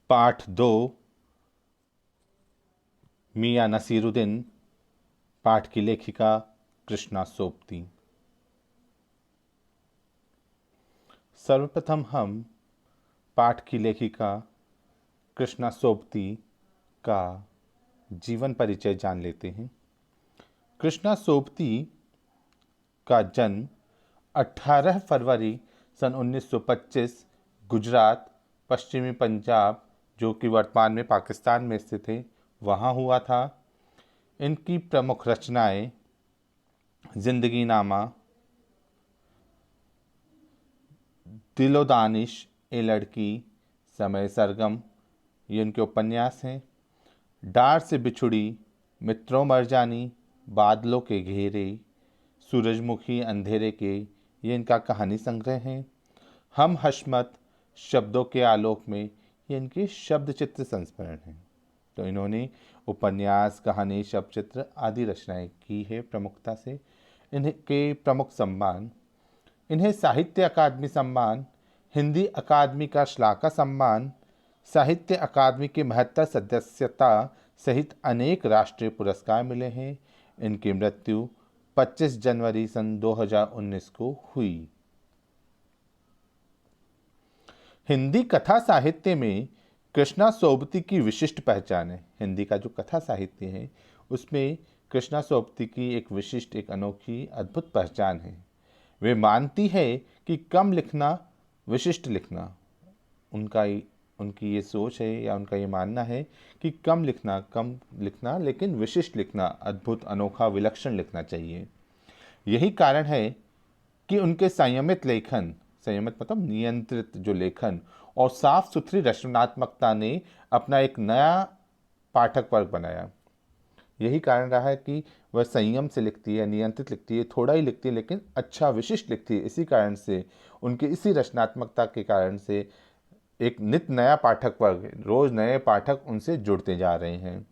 पाठ 2 मियां नसीरुद्दीन। पाठ की लेखिका कृष्णा सोबती। सर्वप्रथम हम पाठ की लेखिका कृष्णा सोबती का जीवन परिचय जान लेते हैं। कृष्णा सोबती का जन्म 18 फरवरी सन 1925 गुजरात, पश्चिमी पंजाब, जो कि वर्तमान में पाकिस्तान में स्थित है, वहाँ हुआ था। इनकी प्रमुख रचनाएं जिंदगी नामा, दिलो दानिश, ए लड़की, समय सरगम, ये उनके उपन्यास हैं। डार से बिछुड़ी, मित्रों मरजानी, बादलों के घेरे, सूरजमुखी अंधेरे के, ये इनका कहानी संग्रह है। हम हशमत, शब्दों के आलोक में, ये इनके शब्द चित्र संस्मरण हैं। तो इन्होंने उपन्यास, कहानी, शब्द चित्र आदि रचनाएं की है प्रमुखता से। इनके प्रमुख सम्मान: इन्हें साहित्य अकादमी सम्मान, हिंदी अकादमी का श्लाघा सम्मान, साहित्य अकादमी की महत्तर सदस्यता सहित अनेक राष्ट्रीय पुरस्कार मिले हैं। इनकी मृत्यु 25 जनवरी सन 2019 को हुई। हिंदी कथा साहित्य में कृष्णा सोबती की विशिष्ट पहचान है। हिंदी का जो कथा साहित्य है उसमें कृष्णा सोबती की एक विशिष्ट, एक अनोखी, अद्भुत पहचान है। वे मानती है कि कम लिखना, विशिष्ट लिखना, उनकी ये सोच है या उनका ये मानना है कि कम लिखना लेकिन विशिष्ट लिखना, अद्भुत, अनोखा, विलक्षण लिखना चाहिए। यही कारण है कि उनके संयमित लेखन, संयमित मतलब नियंत्रित जो लेखन और साफ सुथरी रचनात्मकता ने अपना एक नया पाठक वर्ग बनाया। यही कारण रहा है कि वह संयम से लिखती है, नियंत्रित लिखती है, थोड़ा ही लिखती है लेकिन अच्छा, विशिष्ट लिखती है। इसी कारण से, उनकी इसी रचनात्मकता के कारण से एक नित नया पाठक वर्ग, रोज नए पाठक उनसे जुड़ते जा रहे हैं।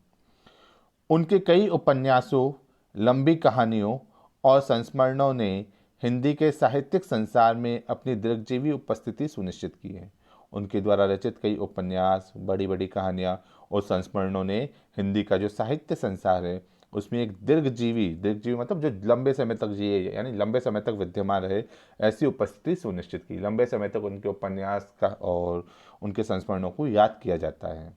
उनके कई उपन्यासों, लंबी कहानियों और संस्मरणों ने हिंदी के साहित्यिक संसार में अपनी दीर्घजीवी उपस्थिति सुनिश्चित की है। उनके द्वारा रचित कई उपन्यास, बड़ी बड़ी कहानियाँ और संस्मरणों ने हिंदी का जो साहित्य संसार है उसमें एक दीर्घजीवी मतलब जो लंबे समय तक जिए, यानी लंबे समय तक विद्यमान रहे, ऐसी उपस्थिति सुनिश्चित की। लंबे समय तक उनके उपन्यास का और उनके संस्मरणों को याद किया जाता है।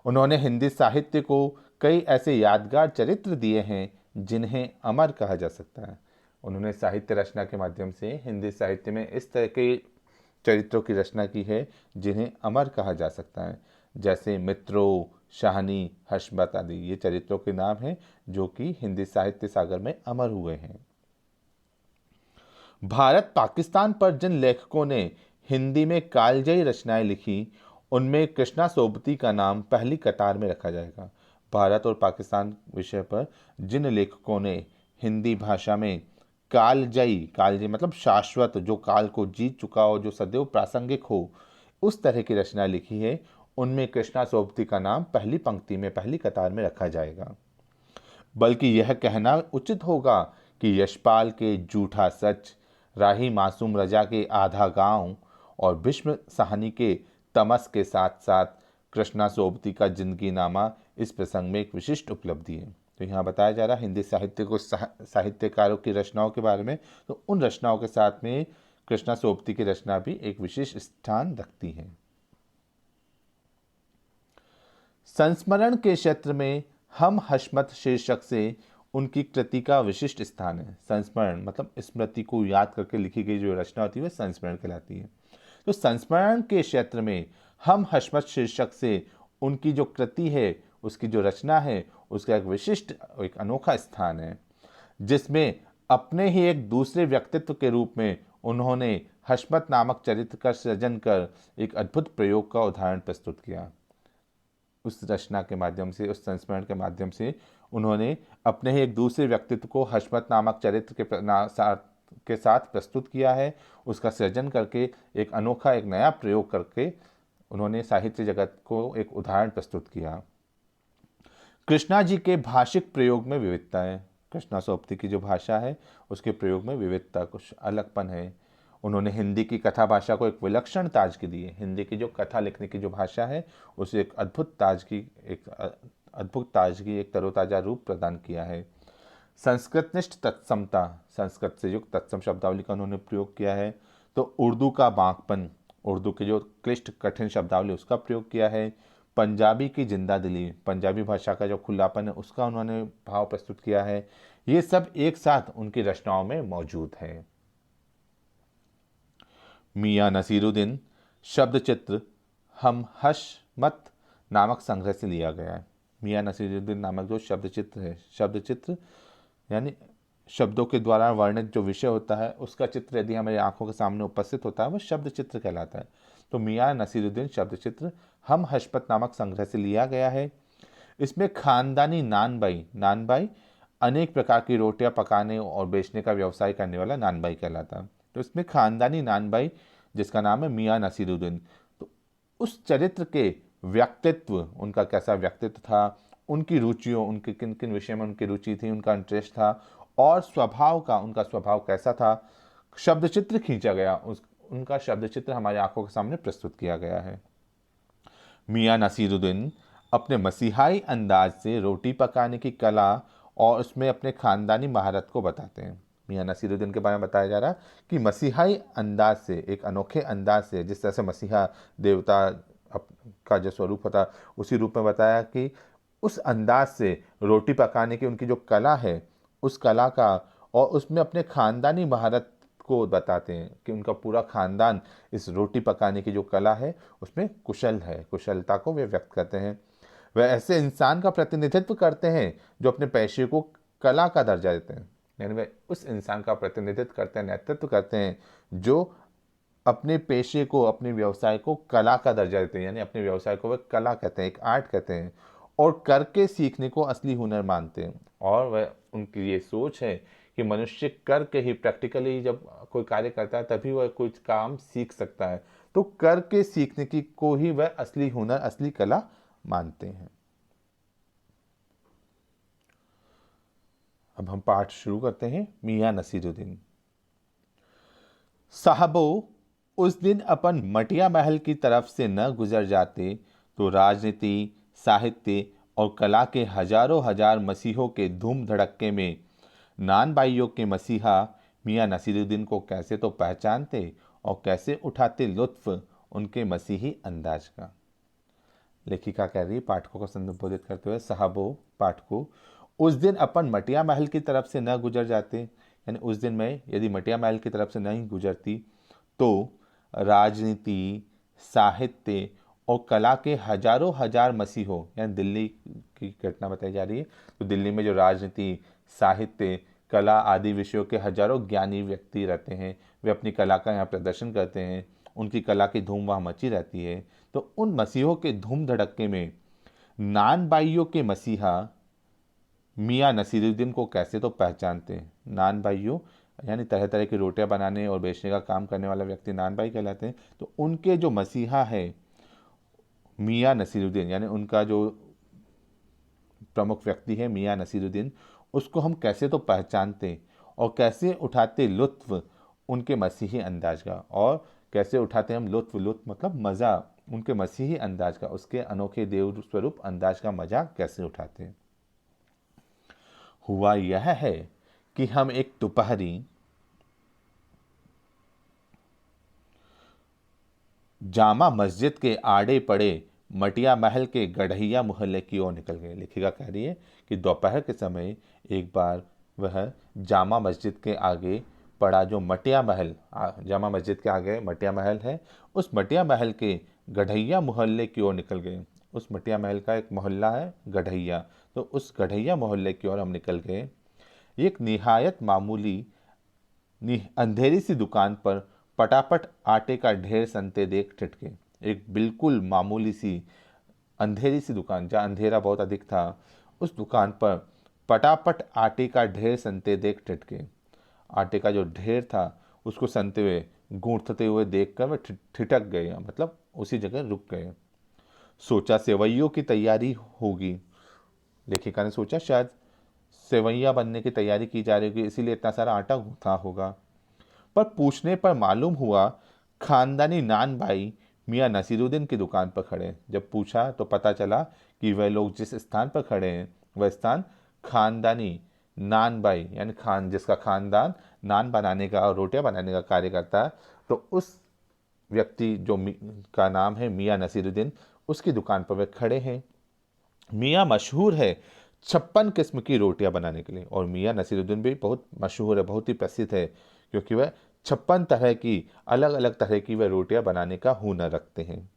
उन्होंने हिंदी साहित्य को कई ऐसे यादगार चरित्र दिए हैं जिन्हें अमर कहा जा सकता है। उन्होंने साहित्य रचना के माध्यम से हिंदी साहित्य में इस तरह के चरित्रों की रचना की है जिन्हें अमर कहा जा सकता है, जैसे मित्रों, शाहनी, हशमत आदि। ये चरित्रों के नाम हैं जो कि हिंदी साहित्य सागर में अमर हुए हैं। भारत पाकिस्तान पर जिन लेखकों ने हिंदी में कालजयी रचनाएं लिखी, उनमें कृष्णा सोबती का नाम पहली कतार में रखा जाएगा। भारत और पाकिस्तान विषय पर जिन लेखकों ने हिंदी भाषा में कालजयी मतलब शाश्वत, जो काल को जीत चुका हो, जो सदैव प्रासंगिक हो, उस तरह की रचना लिखी है, उनमें कृष्णा सोबती का नाम पहली पंक्ति में, पहली कतार में रखा जाएगा। बल्कि यह कहना उचित होगा कि यशपाल के झूठा सच, राही मासूम रजा के आधा गांव और भीष्म साहनी के तमस के साथ साथ कृष्णा सोबती का जिंदगी नामा इस प्रसंग में एक विशिष्ट उपलब्धि है। तो यहाँ बताया जा रहा है हिंदी साहित्य को, साहित्यकारों की रचनाओं के बारे में, तो उन रचनाओं के साथ में कृष्णा सोबती की रचना भी एक विशेष स्थान रखती है। संस्मरण के क्षेत्र में हम हशमत शीर्षक से उनकी कृति का विशिष्ट स्थान है। संस्मरण मतलब स्मृति को याद करके लिखी गई जो रचना होती है वह संस्मरण कहलाती है। तो संस्मरण के क्षेत्र में हम हशमत शीर्षक से उनकी जो कृति है, उसकी जो रचना है, उसका एक विशिष्ट, एक अनोखा स्थान है, जिसमें अपने ही एक दूसरे व्यक्तित्व के रूप में उन्होंने हशमत नामक चरित्र का सृजन कर एक अद्भुत प्रयोग का उदाहरण प्रस्तुत किया। उस रचना के माध्यम से, उस संस्मरण के माध्यम से उन्होंने अपने ही एक दूसरे व्यक्तित्व को हशमत नामक चरित्र के साथ प्रस्तुत किया है। उसका सृजन करके एक अनोखा, एक नया प्रयोग करके उन्होंने साहित्य जगत को एक उदाहरण प्रस्तुत किया। कृष्णा जी के भाषिक प्रयोग में विविधता है। कृष्णा सोबती की जो भाषा है उसके प्रयोग में विविधता, कुछ अलगपन है। उन्होंने हिंदी की कथा भाषा को एक विलक्षण ताजगी दी है। हिंदी की जो कथा लिखने की जो भाषा है उसे एक अद्भुत ताजगी, एक तरोताजा रूप प्रदान किया है। संस्कृतनिष्ठ तत्समता, संस्कृत से युक्त तत्सम शब्दावली का उन्होंने प्रयोग किया है। तो उर्दू का बांकपन, उर्दू की जो क्लिष्ट कठिन शब्दावली उसका प्रयोग किया है। पंजाबी की जिंदा दिली, पंजाबी भाषा का जो खुलापन है उसका उन्होंने भाव प्रस्तुत किया है। ये सब एक साथ उनकी रचनाओं में मौजूद है। मियां नसीरुद्दीन शब्द चित्र हम हशमत नामक संग्रह से लिया गया है। मियां नसीरुद्दीन नामक जो शब्द चित्र है, शब्द चित्र यानी शब्दों के द्वारा वर्णित जो विषय होता है उसका चित्र यदि हमारी आंखों के सामने उपस्थित होता है वह शब्द चित्र कहलाता है। तो मियां नसीरुद्दीन शब्द चित्र हम हशमत नामक संग्रह से लिया गया है। इसमें खानदानी नानबाई अनेक प्रकार की रोटियां पकाने और बेचने का व्यवसाय करने वाला नानबाई कहलाता है। तो इसमें खानदानी नानबाई जिसका नाम है मियां नसीरुद्दीन, तो उस चरित्र के व्यक्तित्व, उनका कैसा व्यक्तित्व था, उनकी रुचियों, उनके किन किन विषय में उनकी रुचि थी, उनका इंटरेस्ट था और उनका स्वभाव कैसा था, शब्द चित्र खींचा गया, उनका शब्द चित्र हमारी आंखों के सामने प्रस्तुत किया गया है। मियां नसीरुद्दीन अपने मसीहाई अंदाज से रोटी पकाने की कला और उसमें अपने खानदानी महारत को बताते हैं। मियां नसीरुद्दीन के बारे में बताया जा रहा है कि मसीहाई अंदाज से, एक अनोखे अंदाज से, जिस तरह से मसीहा देवता का जो स्वरूप होता उसी रूप में बताया कि उस अंदाज से रोटी पकाने की उनकी जो कला है उस कला का, और उसमें अपने खानदानी महारत को बताते हैं कि उनका पूरा खानदान इस रोटी पकाने की जो कला है उसमें कुशल है, कुशलता को वे व्यक्त करते हैं। वह ऐसे इंसान का प्रतिनिधित्व करते हैं जो अपने पेशे को कला का दर्जा देते हैं, यानी वे उस इंसान का प्रतिनिधित्व करते हैं, नेतृत्व करते हैं जो अपने पेशे को, अपने व्यवसाय को कला का दर्जा देते हैं, यानी अपने व्यवसाय को वे कला कहते हैं, एक आर्ट कहते हैं, और करके सीखने को असली हुनर मानते हैं। और वह उनकी ये सोच है कि मनुष्य करके ही, प्रैक्टिकली जब कोई कार्य करता है तभी वह कुछ काम सीख सकता है, तो करके सीखने की को ही वह असली हुनर, असली कला मानते हैं। अब हम पाठ शुरू करते हैं। मियां नसीरुद्दीन। साहबो, उस दिन अपन मटिया महल की तरफ से न गुजर जाते तो राजनीति, साहित्य और कला के हजारों हजार मसीहों के धूम धड़क्के में नानबाइयों के मसीहा मियां नसीरुद्दीन को कैसे तो पहचानते और कैसे उठाते लुत्फ उनके मसीही अंदाज का। लेखिका कह रही है पाठकों को संबोधित करते हुए, साहबो पाठकों, उस दिन अपन मटिया महल की तरफ से न गुजर जाते, यानी उस दिन मैं यदि मटिया महल की तरफ से नहीं गुजरती तो राजनीति, साहित्य और कला के हजारों हजार मसीहों, यानी दिल्ली की घटना बताई जा रही है, तो दिल्ली में जो राजनीति, साहित्य, कला आदि विषयों के हजारों ज्ञानी व्यक्ति रहते हैं, वे अपनी कला का यहाँ प्रदर्शन करते हैं, उनकी कला की धूम वहाँ मची रहती है। तो उन मसीहों के धूम धड़क्के में नानबाइयों के मसीहा मियां नसीरुद्दीन को कैसे तो पहचानते हैं। नानबाइयों यानी तरह तरह की रोटियां बनाने और बेचने का काम करने वाला व्यक्ति नानबाई कहलाते हैं। तो उनके जो मसीहा है मियां नसीरुद्दीन, यानी उनका जो प्रमुख व्यक्ति है मियां नसीरुद्दीन, उसको हम कैसे तो पहचानते और कैसे उठाते लुत्फ उनके मसीही अंदाज का, और कैसे उठाते हम लुत्फ मतलब मज़ा उनके मसीही अंदाज का, उसके अनोखे देव स्वरूप अंदाज का मजा कैसे उठाते हैं। हुआ यह है कि हम एक दोपहरी जामा मस्जिद के आड़े पड़े मटिया महल के गढ़ैया मोहल्ले की ओर निकल गए। लेखिका कह रही है कि दोपहर के समय एक बार वह जामा मस्जिद के आगे पड़ा जो मटिया महल, जामा मस्जिद के आगे मटिया महल है, उस मटिया महल के गढ़ैया मोहल्ले की ओर निकल गए। उस मटिया महल का एक मोहल्ला है गढ़ैया, तो उस गढ़ैया मोहल्ले की ओर हम निकल गए। एक निहायत मामूली अंधेरी सी दुकान पर पटापट आटे का ढेर सनते देख टिटके। एक बिल्कुल मामूली सी अंधेरी सी दुकान, जहाँ अंधेरा बहुत अधिक था, उस दुकान पर पटापट आटे का ढेर सनते देख टिटके। आटे का जो ढेर था उसको सनते हुए, गूंथते हुए देखकर वह ठिठक गए, मतलब उसी जगह रुक गए। सोचा सेवइयों की तैयारी होगी। लेखिका ने सोचा शायद सेवैया बनने की तैयारी की जा रही होगी, इसीलिए इतना सारा आटा गूंथा होगा। पर पूछने पर मालूम हुआ खानदानी नान भाई मियाँ नसीरुद्दीन की दुकान पर खड़े हैं। जब पूछा तो पता चला कि वह लोग जिस स्थान पर खड़े हैं वह स्थान खानदानी नान भाई यानी खान जिसका खानदान नान बनाने का और रोटियां बनाने का कार्य करता है, तो उस व्यक्ति का नाम है मियाँ नसीरुद्दीन, उसकी दुकान पर वे खड़े हैं। मियाँ मशहूर है 56 किस्म की रोटियां बनाने के लिए, और मियाँ नसीरुद्दीन भी बहुत मशहूर है, बहुत ही प्रसिद्ध है, क्योंकि वह 56 तरह की अलग अलग तरह की वह रोटियां बनाने का हुनर रखते हैं।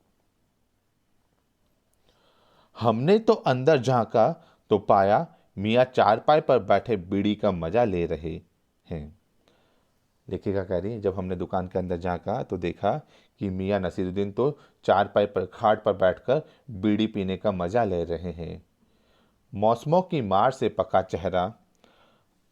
हमने तो अंदर झांका तो पाया मियाँ चारपाई पर बैठे बीड़ी का मजा ले रहे हैं। लेखिका कह रही है, जब हमने दुकान के अंदर झांका तो देखा कि मियाँ नसीरुद्दीन तो चारपाई पर खाट पर बैठकर बीड़ी पीने का मजा ले रहे हैं। मौसमों की मार से पका चेहरा,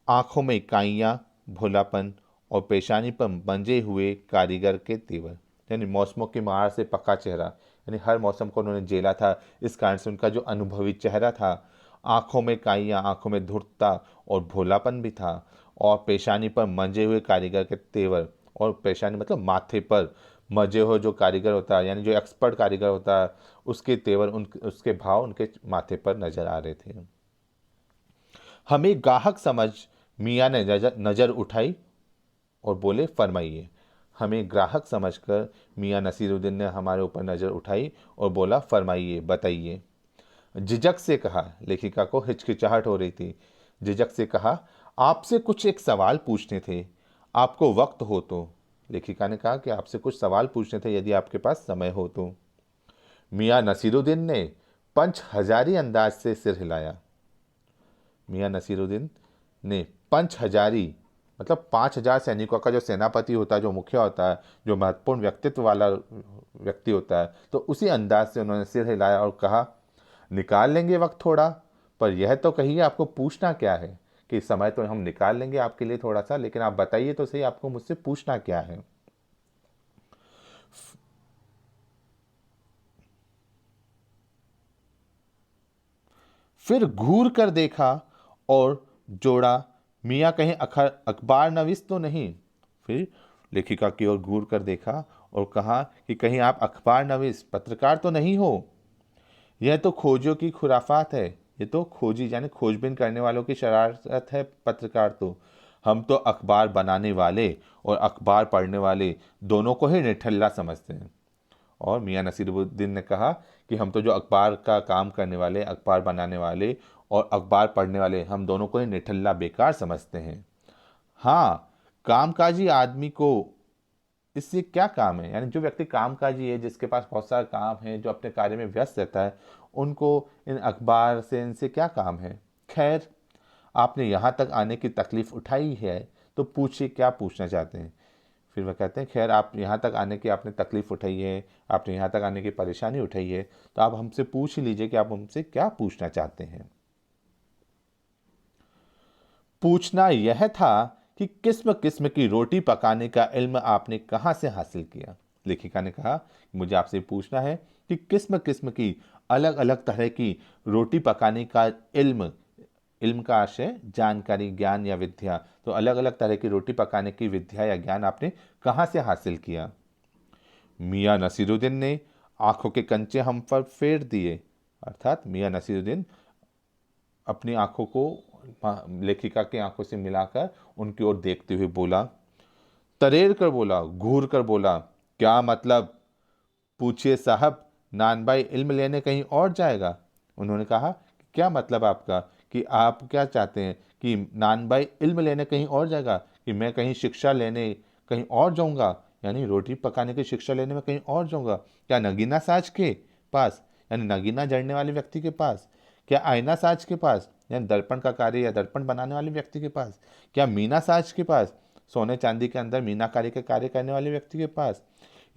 आंखों में काइयाँ, भोलापन और पेशानी पर मंजे हुए कारीगर के तेवर। यानी मौसमों की मार से पका चेहरा, यानी हर मौसम को उन्होंने झेला था, इस कारण से उनका जो अनुभवी चेहरा था। आंखों में काइयाँ, आंखों में धूर्तता और भोलापन भी था, और पेशानी पर मंजे हुए कारीगर के तेवर। और पेशानी मतलब माथे पर मजे हुए जो कारीगर होता है, यानी जो एक्सपर्ट कारीगर होता है, उसके तेवर, उसके भाव उनके माथे पर नजर आ रहे थे। हमें गाहक समझ मियाँ ने नजर उठाई और बोले, फरमाइए। हमें ग्राहक समझकर मियाँ नसीरुद्दीन ने हमारे ऊपर नज़र उठाई और बोला, फरमाइए, बताइए। झिझक से कहा, लेखिका को हिचकिचाहट हो रही थी। झिझक से कहा, आपसे कुछ एक सवाल पूछने थे, आपको वक्त हो तो। लेखिका ने कहा कि आपसे कुछ सवाल पूछने थे, यदि आपके पास समय हो तो। मियाँ नसीरुद्दीन ने पंच हजारी अंदाज से सिर हिलाया। मियाँ नसीरुद्दीन ने पंच हजारी मतलब 5,000 सैनिकों का जो सेनापति होता है, जो मुखिया होता है, जो महत्वपूर्ण व्यक्तित्व वाला व्यक्ति होता है, तो उसी अंदाज से उन्होंने सिर हिलाया और कहा, निकाल लेंगे वक्त थोड़ा, पर यह तो कहिए आपको पूछना क्या है। कि समय तो हम निकाल लेंगे आपके लिए थोड़ा सा, लेकिन आप बताइए तो सही, आपको मुझसे पूछना क्या है। फिर घूर कर देखा और जोड़ा, मियाँ कहीं अखबार नवीस तो नहीं। फिर लेखिका की ओर घूर कर देखा और कहा कि कहीं आप अखबार नवीस पत्रकार तो नहीं हो। यह तो खोजियों की खुराफात है, ये तो खोजी यानी खोजबीन करने वालों की शरारत है। पत्रकार तो हम तो अखबार बनाने वाले और अखबार पढ़ने वाले दोनों को ही निठल्ला समझते हैं। और मियाँ नसीरुद्दीन ने कहा कि हम तो जो अखबार का काम करने वाले, अखबार बनाने वाले और अखबार पढ़ने वाले, हम दोनों को ही निठल्ला बेकार समझते हैं। हाँ, कामकाजी आदमी को इससे क्या काम है, यानी जो व्यक्ति कामकाजी है, जिसके पास बहुत सारा काम है, जो अपने कार्य में व्यस्त रहता है, उनको इन अखबार से इनसे क्या काम है। खैर, आपने यहाँ तक आने की तकलीफ उठाई है तो पूछिए क्या पूछना चाहते हैं। फिर वह कहते हैं, खैर आप यहाँ तक आने की आपने तकलीफ उठाई है, आपने यहाँ तक आने की परेशानी उठाई है, तो आप हमसे पूछ ही लीजिए कि आप हमसे क्या पूछना चाहते हैं। पूछना यह था कि किस्म किस्म की रोटी पकाने का इल्म आपने कहाँ से हासिल किया। लेखिका ने कहा, मुझे आपसे पूछना है कि किस्म किस्म की अलग अलग तरह की रोटी पकाने का इल्म, इल्म का आशय जानकारी, ज्ञान या विद्या, तो अलग अलग तरह की रोटी पकाने की विद्या या ज्ञान आपने कहाँ से हासिल किया। मियाँ नसीरुद्दीन ने आंखों के कंचे हम पर फेर दिए, अर्थात मियाँ नसीरुद्दीन अपनी आंखों को लेखिका की आंखों से मिलाकर उनकी ओर देखते हुए बोला, तरेर कर बोला, घूर कर बोला, क्या मतलब। पूछिए साहब, नानबाई इल्म लेने कहीं और जाएगा। उन्होंने कहा, क्या मतलब आपका, कि आप क्या चाहते हैं कि नानबाई इल्म लेने कहीं और जाएगा, कि मैं कहीं शिक्षा लेने कहीं और जाऊंगा, यानी रोटी पकाने की शिक्षा लेने में कहीं और जाऊंगा। क्या नगीना साज के पास, यानी नगीना जड़ने वाले व्यक्ति के पास। क्या आईना साज के पास, यानी दर्पण का कार्य या दर्पण बनाने वाले व्यक्ति के पास। क्या मीना साज के पास, सोने चांदी के अंदर मीनाकारी के कार्य करने वाले व्यक्ति के पास।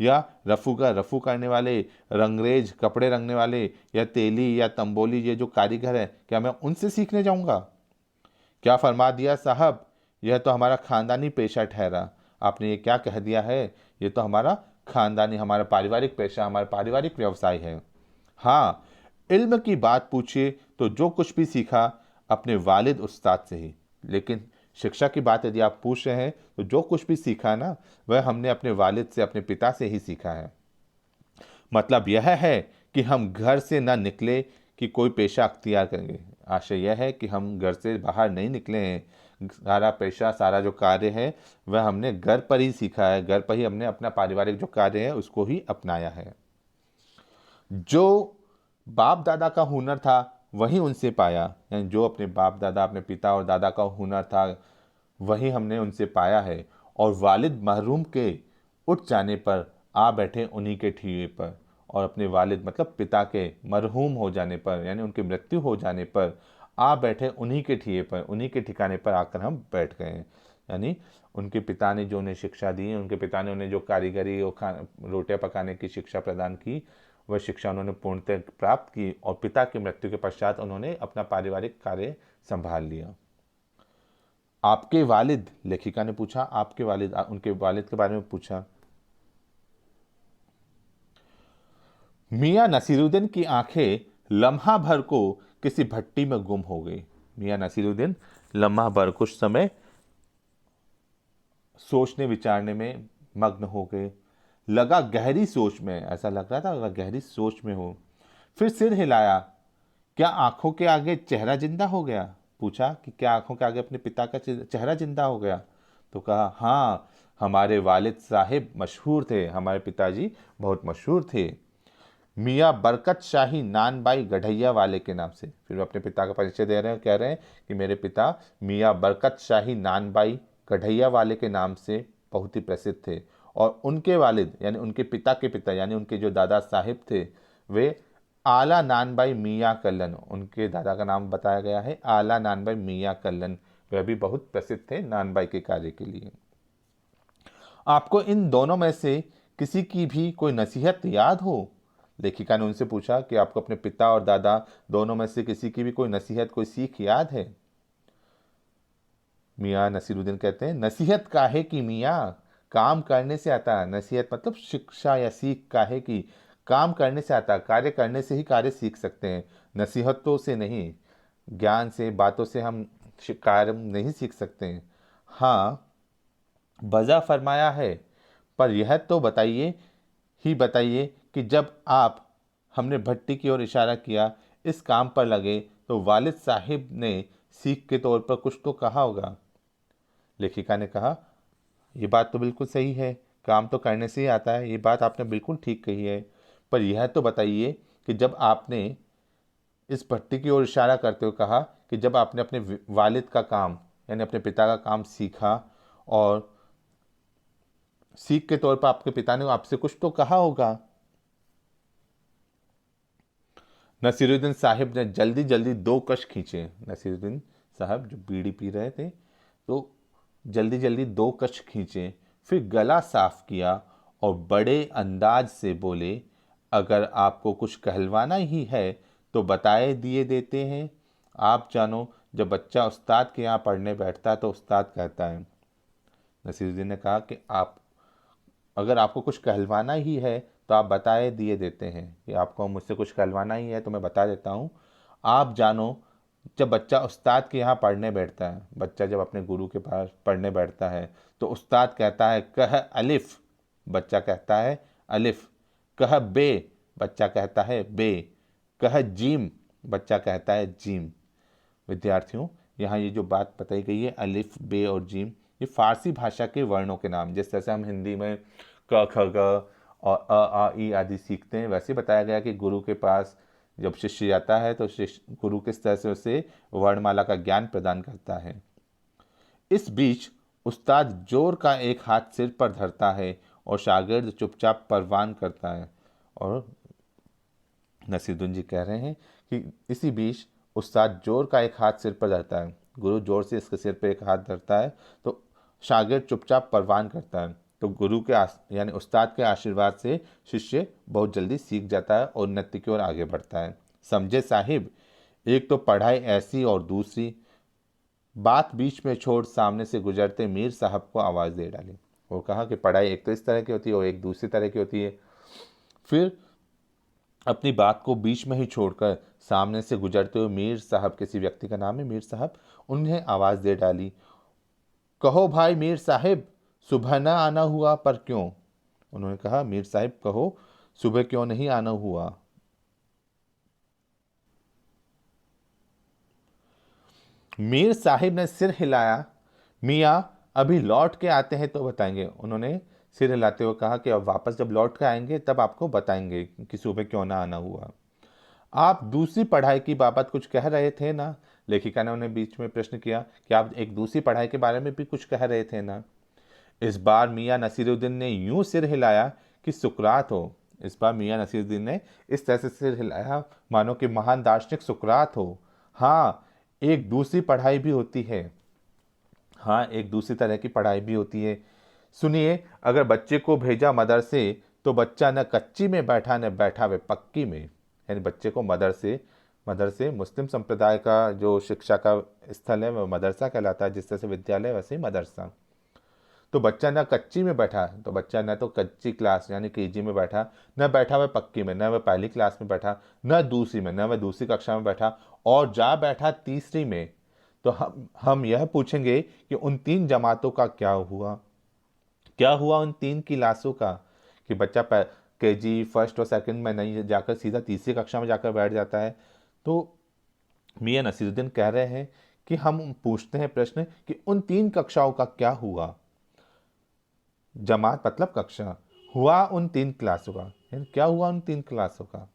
या रफू करने वाले, रंगरेज कपड़े रंगने वाले, या तेली या तंबोली, ये जो कारीगर है, क्या मैं उनसे सीखने जाऊंगा। क्या फरमा दिया साहब, यह तो हमारा खानदानी पेशा ठहरा। आपने ये क्या कह दिया है, ये तो हमारा खानदानी, हमारा पारिवारिक पेशा, हमारा पारिवारिक व्यवसाय है। हाँ, इल्म की बात पूछिए तो जो कुछ भी सीखा अपने वालिद उस्ताद से ही, लेकिन शिक्षा की बात यदि आप पूछ रहे हैं तो जो कुछ भी सीखा ना वह हमने अपने वालिद से, अपने पिता से ही सीखा है। मतलब यह है कि हम घर से ना निकले कि कोई पेशा अख्तियार करेंगे। आशय यह है कि हम घर से बाहर नहीं निकले हैं, सारा पेशा, सारा जो कार्य है वह हमने घर पर ही सीखा है, घर पर ही हमने अपना पारिवारिक जो कार्य है उसको ही अपनाया है। जो बाप दादा का हुनर था वही उनसे पाया, यानी जो अपने बाप दादा, अपने पिता और दादा का हुनर था वही हमने उनसे पाया है। और वालिद महरूम के उठ जाने पर आ बैठे उन्हीं के ठिये पर, और अपने वालिद मतलब पिता के मरहूम हो जाने पर, यानी उनकी मृत्यु हो जाने पर आ बैठे उन्हीं के ठिये पर, उन्हीं के ठिकाने पर आकर हम बैठ गए हैं। यानी उनके पिता ने जो उन्हें शिक्षा दी, उनके पिता ने उन्हें जो कारीगरी और रोटियां पकाने की शिक्षा प्रदान की, वह शिक्षा उन्होंने पूर्णतः प्राप्त की और पिता की मृत्यु के पश्चात उन्होंने अपना पारिवारिक कार्य संभाल लिया। आपके वालिद, लेखिका ने पूछा, आपके वालिद, उनके वालिद के बारे में पूछा। मियां नसीरुद्दीन की आंखें लम्हा भर को किसी भट्टी में गुम हो गई। मियां नसीरुद्दीन लम्हा भर कुछ समय सोचने विचारने में मग्न हो गए। लगा गहरी सोच में, ऐसा लग रहा था वह गहरी सोच में हो। फिर सिर हिलाया। क्या आंखों के आगे चेहरा जिंदा हो गया? पूछा कि क्या आंखों के आगे अपने पिता का चेहरा जिंदा हो गया? तो कहा हाँ, हमारे वालिद साहिब मशहूर थे, हमारे पिताजी बहुत मशहूर थे, मियाँ बरकत शाही नानबाई गढ़ैया वाले के नाम से। फिर वो अपने पिता का परिचय दे रहे हैं, कह रहे हैं कि मेरे पिता मियाँ बरकत शाही नानबाई गढ़ैया वाले के नाम से बहुत ही प्रसिद्ध थे। और उनके वालिद यानी उनके पिता के पिता यानी उनके जो दादा साहिब थे वे आला नानबाई मियाँ कल्लन, उनके दादा का नाम बताया गया है आला नानबाई मियाँ कल्लन, वह भी बहुत प्रसिद्ध थे नानबाई के कार्य के लिए। आपको इन दोनों में से किसी की भी कोई नसीहत याद हो? लेखिका ने उनसे पूछा कि आपको अपने पिता और दादा दोनों में से किसी की भी कोई नसीहत, कोई सीख याद है? मियाँ नसीरुद्दीन कहते हैं, नसीहत काहे की मियाँ, काम करने से आता है। नसीहत मतलब शिक्षा या सीख काहे की, काम करने से आता है, कार्य करने से ही कार्य सीख सकते हैं, नसीहतों से नहीं, ज्ञान से, बातों से हम कार्य नहीं सीख सकते हैं। हाँ, बजा फरमाया है, पर यह तो बताइए ही बताइए कि जब आप, हमने भट्टी की ओर इशारा किया, इस काम पर लगे तो वालिद साहिब ने सीख के तौर पर कुछ तो कहा होगा। लेखिका ने कहा, ये बात तो बिल्कुल सही है, काम तो करने से ही आता है, ये बात आपने बिल्कुल ठीक कही है, पर यह तो बताइए कि जब आपने, इस भट्टी की ओर इशारा करते हुए कहा कि जब आपने अपने वालिद का काम यानी अपने पिता का काम सीखा और सीख के तौर पर आपके पिता ने आपसे कुछ तो कहा होगा। नसीरुद्दीन साहब ने जल्दी जल्दी दो कश खींचे। नसीरुद्दीन साहब जो बीड़ी पी रहे थे तो जल्दी जल्दी दो कश खींचे, फिर गला साफ किया और बड़े अंदाज से बोले, अगर आपको कुछ कहलवाना ही है तो बताए दिए देते हैं। आप जानो, जब बच्चा उस्ताद के यहाँ पढ़ने बैठता है तो उस्ताद कहता है। नसीरुद्दीन ने कहा कि आप, अगर आपको कुछ कहलवाना ही है तो आप बताए दिए देते हैं कि आपको मुझसे कुछ कहलवाना ही है तो मैं बता देता हूँ। आप जानो, जब बच्चा उस्ताद के यहाँ पढ़ने बैठता है, बच्चा जब अपने गुरु के पास पढ़ने बैठता है तो उस्ताद कहता है कह अलिफ, बच्चा कहता है अलिफ, कह बे, बच्चा कहता है बे, कह जीम, बच्चा कहता है जीम। विद्यार्थियों, यहाँ ये जो बात बताई गई है अलिफ, बे और जीम, ये फारसी भाषा के वर्णों के नाम, जिस तरह से हम हिंदी में क ख ग और अ आ ई आदि सीखते हैं, वैसे बताया गया कि गुरु के पास जब शिष्य जाता है तो शिष्य, गुरु किस तरह से उसे वर्णमाला का ज्ञान प्रदान करता है। इस बीच उस्ताद जोर का एक हाथ सिर पर धरता है और शागिर्द चुपचाप परवान करता है। और नसीरुद्दीन जी कह रहे हैं कि इसी बीच उस्ताद जोर का एक हाथ सिर पर धरता है, गुरु जोर से इसके सिर पर एक हाथ धरता है तो शागिर्द चुपचाप परवान करता है। तो गुरु के यानी उस्ताद के आशीर्वाद से शिष्य बहुत जल्दी सीख जाता है और उन्नति की ओर आगे बढ़ता है। समझे साहिब, एक तो पढ़ाई ऐसी और दूसरी। बात बीच में छोड़ सामने से गुजरते मीर साहब को आवाज़ दे डाली। वो कहा कि पढ़ाई एक तो इस तरह की होती है और एक दूसरी तरह की होती है। फिर अपनी बात को बीच में ही छोड़कर सामने से गुजरते हुए मीर साहब, किसी व्यक्ति का नाम है मीर साहब, उन्हें आवाज़ दे डाली। कहो भाई मीर साहिब, सुबह न आना हुआ पर क्यों? उन्होंने कहा, मीर साहिब कहो, सुबह क्यों नहीं आना हुआ? मीर साहिब ने सिर हिलाया, मियाँ अभी लौट के आते हैं तो बताएंगे। उन्होंने सिर हिलाते हुए कहा कि अब वापस जब लौट के आएंगे तब आपको बताएंगे कि सुबह क्यों ना आना हुआ। आप दूसरी पढ़ाई की बाबत कुछ कह रहे थे ना? लेखिका ने उन्हें बीच में प्रश्न किया कि आप एक दूसरी पढ़ाई के बारे में भी कुछ कह रहे थे ना? इस बार मियाँ नसीरुद्दीन ने यूं सिर हिलाया कि सुकरात हो। इस बार मियाँ नसीरुद्दीन ने इस तरह से सिर हिलाया मानो कि महान दार्शनिक सुकरात हो। हाँ, एक दूसरी पढ़ाई भी होती है। हाँ, एक दूसरी तरह की पढ़ाई भी होती है। सुनिए, अगर बच्चे को भेजा मदरसे तो बच्चा न कच्ची में बैठा न बैठा वे पक्की में। यानी बच्चे को मदरसे, मदरसे मुस्लिम संप्रदाय का जो शिक्षा का स्थल है वह मदरसा कहलाता है। जिस तरह से विद्यालय वैसे ही मदरसा। तो बच्चा न कच्ची में बैठा, तो बच्चा न तो कच्ची क्लास यानी केजी में बैठा, न बैठा वह पक्की में, न वह पहली क्लास में बैठा, न दूसरी में, न वह दूसरी कक्षा में बैठा, और जा बैठा तीसरी में। तो हम यह पूछेंगे कि उन तीन जमातों का क्या हुआ? क्या हुआ उन तीन क्लासों का कि बच्चा केजी फर्स्ट और सेकंड में नहीं जाकर सीधा तीसरी कक्षा में जाकर बैठ जाता है? तो मियां नसीरुद्दीन कह रहे हैं कि हम पूछते हैं प्रश्न कि उन तीन कक्षाओं का क्या हुआ? जमात मतलब कक्षा, हुआ उन तीन क्लासों का, यानी क्या हुआ उन तीन क्लासों का?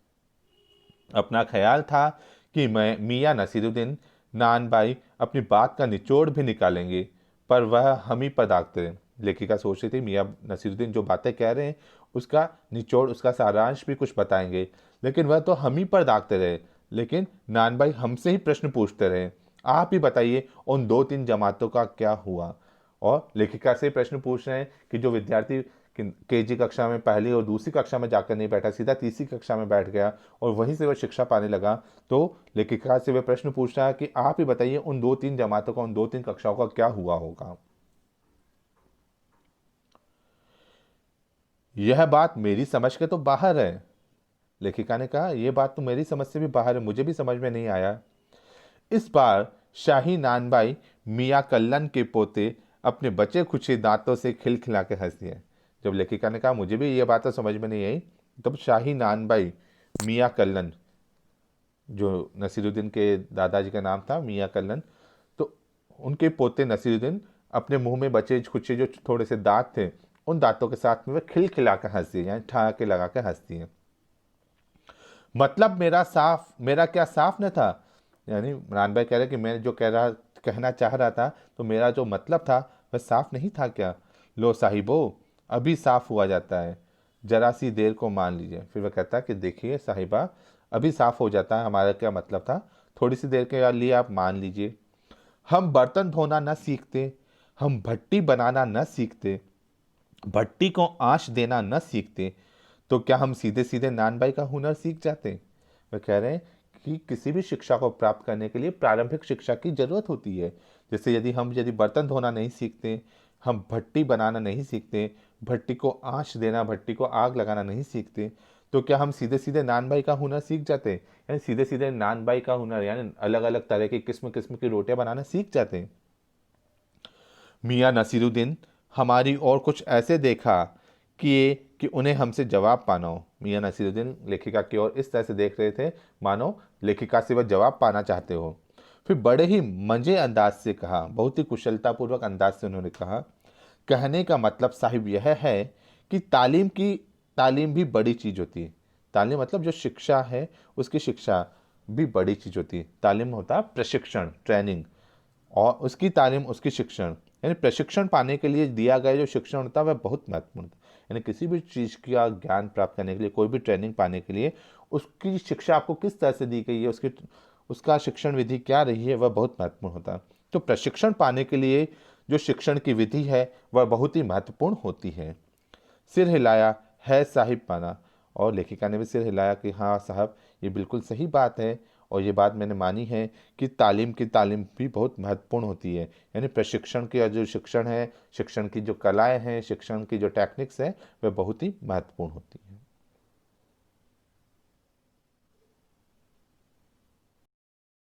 अपना ख्याल था कि मैं मियां नसीरुद्दीन नान भाई अपनी बात का निचोड़ भी निकालेंगे, पर वह हम ही पर दागते रहे। लेखिका सोच रही थी मियां नसीरुद्दीन जो बातें कह रहे हैं उसका निचोड़, उसका सारांश भी कुछ बताएंगे, लेकिन वह तो हम ही पर दागते रहे। लेकिन नान भाई हमसे ही प्रश्न पूछते रहे, आप ही बताइए उन दो तीन जमातों का क्या हुआ? और लेखिका से प्रश्न पूछ रहे हैं कि जो विद्यार्थी केजी कक्षा में पहली और दूसरी कक्षा में जाकर नहीं बैठा, सीधा तीसरी कक्षा में बैठ गया और वहीं से वह शिक्षा पाने लगा, तो लेखिका से वह प्रश्न पूछ रहा है कि आप ही बताइए उन दो तीन जमातों का, उन दो तीन कक्षाओं का क्या हुआ होगा? यह बात मेरी समझ के तो बाहर है। लेखिका ने कहा, यह बात तो मेरी समझ से भी बाहर है, मुझे भी समझ में नहीं आया। इस बार शाही नानबाई मियाँ कल्लन के पोते अपने बचे खुचे दांतों से खिलखिला के हंस दिए। जब लेखिका ने कहा मुझे भी ये बात तो समझ में नहीं आई, तब शाही नानबाई मियाँ कल्लन, जो नसीरुद्दीन के दादाजी का नाम था मियाँ कल्लन, तो उनके पोते नसीरुद्दीन अपने मुंह में बचे खुचे जो थोड़े से दांत थे उन दांतों के साथ में वह खिलखिला कर हंस दिए, यानी ठहाके लगा कर हंस दिए। मतलब मेरा क्या साफ न था? यानी इमरान भाई कह रहे कि मैं जो कहना चाह रहा था तो मेरा जो मतलब था वह साफ नहीं था क्या? लो साहिबो, अभी साफ हुआ जाता है, जरा सी देर को मान लीजिए। फिर वह कहता है कि देखिए साहिबा, अभी साफ हो जाता है हमारा क्या मतलब था, थोड़ी सी देर के लिए आप मान लीजिए। हम बर्तन धोना न सीखते, हम भट्टी बनाना न सीखते, भट्टी को आंच देना न सीखते, तो क्या हम सीधे सीधे नान भाई का हुनर सीख जाते? वे कह रहे हैं कि किसी भी शिक्षा को प्राप्त करने के लिए प्रारंभिक शिक्षा की जरूरत होती है। जैसे यदि बर्तन धोना नहीं सीखते, हम भट्टी बनाना नहीं सीखते, भट्टी को आंच देना, भट्टी को आग लगाना नहीं सीखते, तो क्या हम सीधे सीधे नान भाई का हुनर सीख जाते? यानी सीधे सीधे नान भाई का हुनर, यानी अलग अलग तरह की किस्म किस्म की रोटियां बनाना सीख जाते हैं। मियाँ नसीरुद्दीन हमारी और कुछ ऐसे देखा कि उन्हें हमसे जवाब पाना हो। मियाँ नसीरुद्दीन लेखिका की ओर इस तरह से देख रहे थे मानो लेखिका से वह जवाब पाना चाहते हो। फिर बड़े ही मंजे अंदाज से कहा, बहुत ही कुशलतापूर्वक अंदाज से उन्होंने कहा, कहने का मतलब साहिब यह है कि तालीम भी बड़ी चीज़ होती है। तालीम मतलब जो शिक्षा है उसकी शिक्षा भी बड़ी चीज़ होती है। तालीम होता है प्रशिक्षण, ट्रेनिंग, और उसकी तालीम उसकी शिक्षण, यानी प्रशिक्षण पाने के लिए दिया गया जो शिक्षण होता है वह बहुत महत्वपूर्ण होता है। यानी किसी भी चीज़ का ज्ञान प्राप्त करने के लिए, कोई भी ट्रेनिंग पाने के लिए उसकी शिक्षा आपको किस तरह से दी गई है, उसका शिक्षण विधि क्या रही है, वह बहुत महत्वपूर्ण होता है। तो प्रशिक्षण पाने के लिए जो शिक्षण की विधि है वह बहुत ही महत्वपूर्ण होती है। सिर हिलाया है साहिब माना, और लेखिका ने भी सिर हिलाया कि हाँ साहब, ये बिल्कुल सही बात है और ये बात मैंने मानी है कि तालीम भी बहुत महत्वपूर्ण होती है। यानी प्रशिक्षण की जो शिक्षण है, शिक्षण की जो कलाएं हैं, शिक्षण की जो टेक्निक्स हैं, वह बहुत ही महत्वपूर्ण होती है।